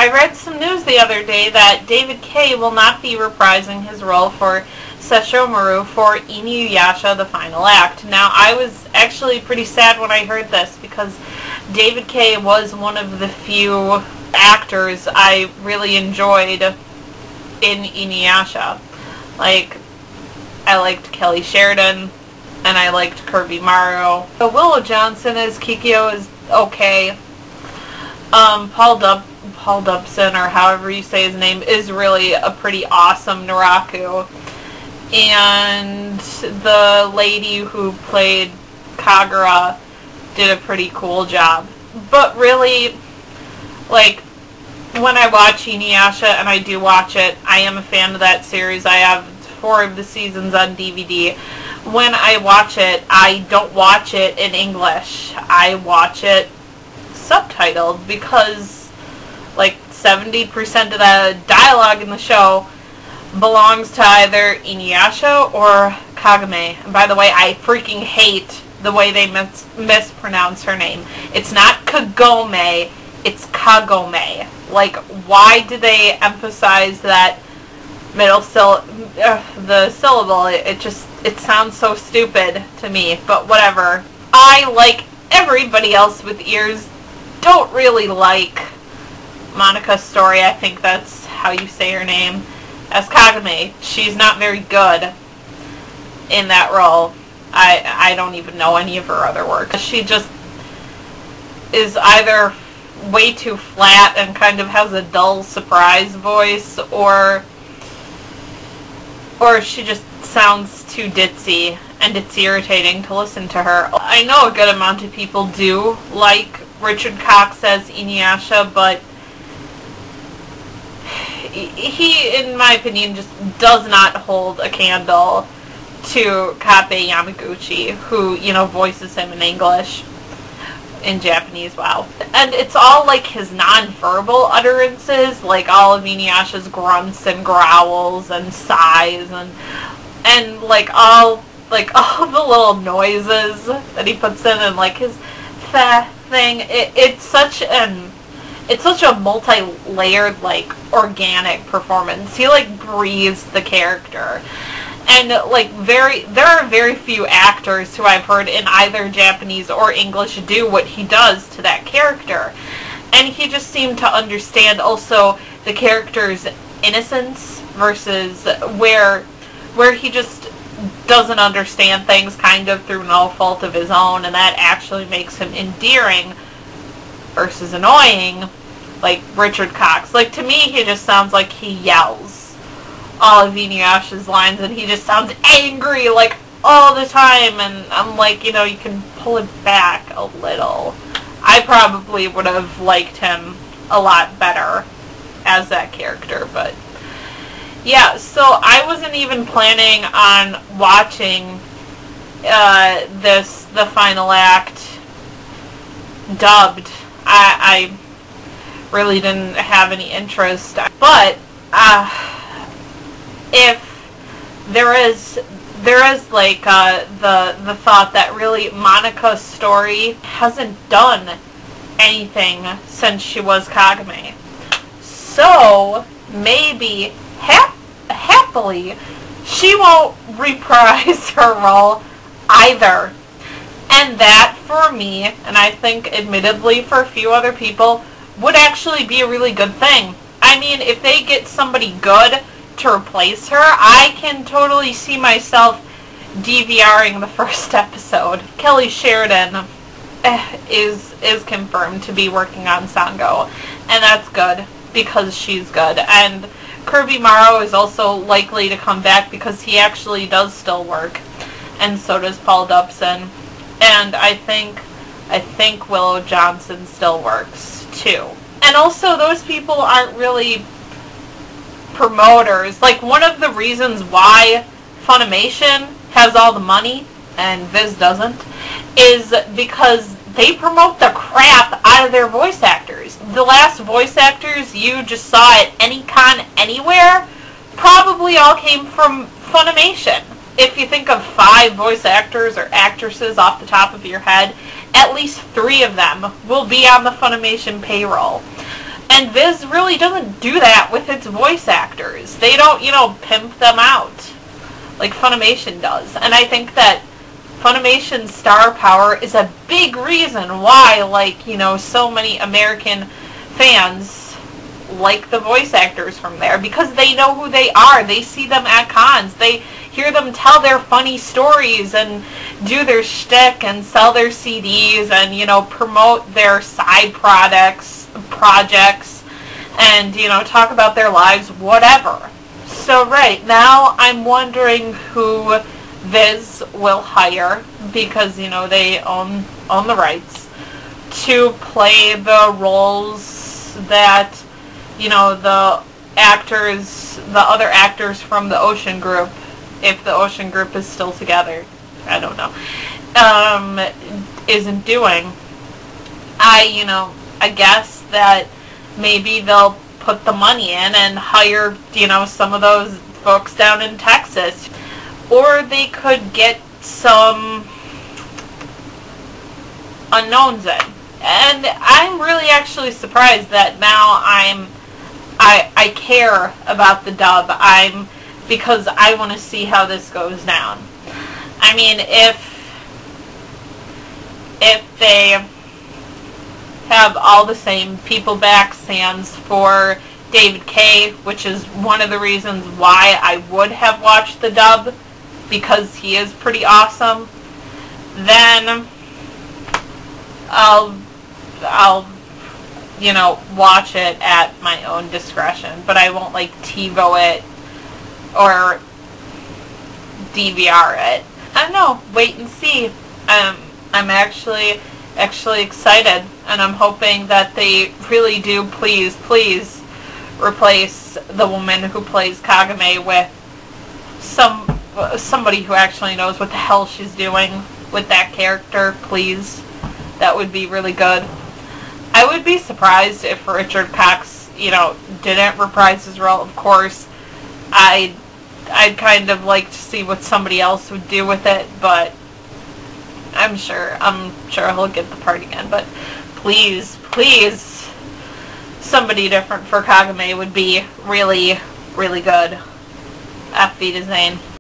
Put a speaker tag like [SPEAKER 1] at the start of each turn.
[SPEAKER 1] I read some news the other day that David Kaye will not be reprising his role for Sesshoumaru for InuYasha, the final act. Now, I was actually pretty sad when I heard this because David Kaye was one of the few actors I really enjoyed in InuYasha. Like, I liked Kelly Sheridan, and I liked Kirby Maru. So Willow Johnson as Kikyo is okay. Paul Dubson, or however you say his name, is really a pretty awesome Naraku. And the lady who played Kagura did a pretty cool job. But really, like, when I watch InuYasha, and I do watch it, I am a fan of that series. I have 4 of the seasons on DVD. When I watch it, I don't watch it in English. I watch it subtitled because, like, 70% of the dialogue in the show belongs to either InuYasha or Kagome. And by the way, I freaking hate the way they mispronounce her name. It's not Kagome, it's Kagome. Like, why do they emphasize that middle the syllable? It sounds so stupid to me, but whatever. I, like everybody else with ears, don't really like Moneca Stori, I think that's how you say her name, as Kagome. She's not very good in that role. I don't even know any of her other work. She just is either way too flat and kind of has a dull surprise voice, or she just sounds too ditzy, and it's irritating to listen to her. I know a good amount of people do like Richard Cox as InuYasha, but he, in my opinion, just does not hold a candle to Kaye Yamaguchi, who, you know, voices him in English. In Japanese, wow. And it's all like his non-verbal utterances, like all of InuYasha's grunts and growls and sighs and like all the little noises that he puts in, and like his thing. It's such a multi-layered, like, organic performance. He like breathes the character. And, like, there are very few actors who I've heard in either Japanese or English do what he does to that character. And he just seemed to understand also the character's innocence versus where he just doesn't understand things kind of through no fault of his own, and that actually makes him endearing versus annoying, like Richard Cox. Like, to me, he just sounds like he yells all of InuYasha's lines, and he just sounds angry, like, all the time, and I'm like, you know, you can pull it back a little. I probably would have liked him a lot better as that character, but yeah, so I wasn't even planning on watching the final act dubbed. I really didn't have any interest, but if there is like the thought that really Moneca Stori hasn't done anything since she was Kagome, so maybe happily she won't reprise her role either. And that, for me, and I think admittedly for a few other people, would actually be a really good thing. I mean, if they get somebody good to replace her, I can totally see myself DVRing the first episode. Kelly Sheridan is confirmed to be working on Sango, and that's good because she's good. And Kirby Maru is also likely to come back because he actually does still work, and so does Paul Dubson. And I think Willow Johnson still works too. And also, those people aren't really promoters. Like, one of the reasons why Funimation has all the money and Viz doesn't is because they promote the crap out of their voice actors. The last voice actors you just saw at any con anywhere probably all came from Funimation. If you think of 5 voice actors or actresses off the top of your head, at least 3 of them will be on the Funimation payroll. And Viz really doesn't do that with its voice actors. They don't, pimp them out like Funimation does. And I think that Funimation's star power is a big reason why, so many American fans like the voice actors from there, because they know who they are. They see them at cons. They hear them tell their funny stories and do their shtick and sell their CDs and, promote their side projects and, talk about their lives, whatever. So right now I'm wondering who Viz will hire, because, they own the rights, to play the roles that, the other actors from the Ocean Group, if the Ocean Group is still together, I don't know, isn't doing. I guess that maybe they'll put the money in and hire, some of those folks down in Texas. Or they could get some unknowns in. And I'm really actually surprised that now I care about the dub. Because I want to see how this goes down. I mean, if they have all the same people back, sans for David Kaye, which is one of the reasons why I would have watched the dub, because he is pretty awesome, then I'll watch it at my own discretion, but I won't TiVo it or DVR it. I don't know, wait and see. I'm actually excited, and I'm hoping that they really do please replace the woman who plays Kagome with somebody who actually knows what the hell she's doing with that character, please. That would be really good. I would be surprised if Richard Cox, didn't reprise his role. Of course, I'd kind of like to see what somebody else would do with it, but I'm sure he'll get the part again. But please, somebody different for Kagome would be really, really good. Auf Wiedersehen.